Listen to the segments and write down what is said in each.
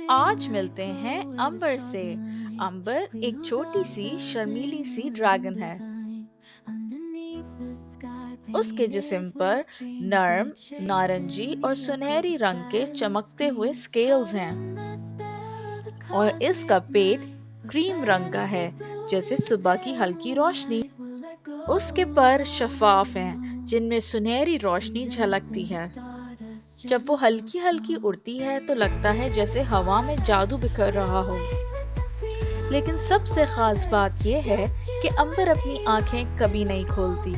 आज मिलते हैं अंबर से। अंबर एक छोटी सी शर्मीली सी ड्रैगन है। उसके जिस्म पर नर्म, नारंगी और सुनहरी रंग के चमकते हुए स्केल्स हैं और इसका पेट क्रीम रंग का है, जैसे सुबह की हल्की रोशनी। उसके पर शफाफ हैं, जिनमें सुनहरी रोशनी झलकती है। जब वो हल्की हल्की उड़ती है तो लगता है जैसे हवा में जादू बिखर रहा हो। लेकिन सबसे खास बात यह है कि अंबर अपनी आंखें कभी नहीं खोलती,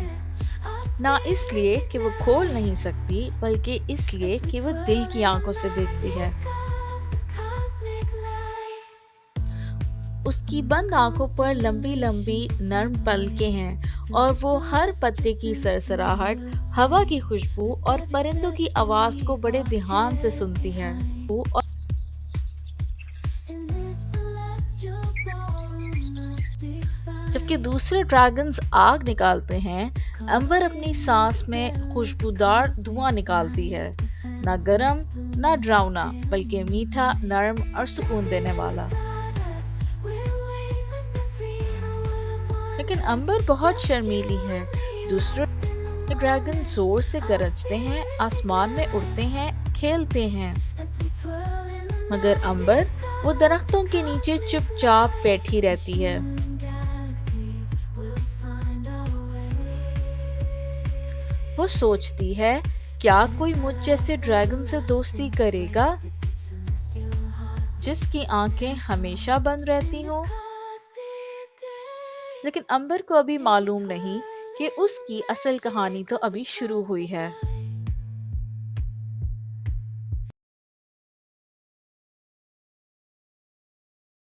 ना इसलिए कि वो खोल नहीं सकती, बल्कि इसलिए कि वो दिल की आंखों से देखती है। उसकी बंद आंखों पर लंबी लंबी नर्म पलकें हैं और वो हर पत्ते की सरसराहट, हवा की खुशबू और परिंदों की आवाज को बड़े ध्यान से सुनती है। वो और जबकि दूसरे ड्रैगन्स आग निकालते हैं, अंबर अपनी सांस में खुशबूदार धुआं निकालती है। ना गरम, ना डरावना, बल्कि मीठा, नरम और सुकून देने वाला। लेकिन अंबर बहुत शर्मीली है। दूसरे ड्रैगन जोर से गरजते हैं, आसमान में उड़ते हैं, खेलते हैं। मगर अंबर वो दरख्तों के नीचे चुपचाप बैठी रहती है। वो सोचती है, क्या कोई मुझ जैसे ड्रैगन से दोस्ती करेगा जिसकी आंखें हमेशा बंद रहती हों। लेकिन अंबर को अभी मालूम नहीं कि उसकी असल कहानी तो अभी शुरू हुई है।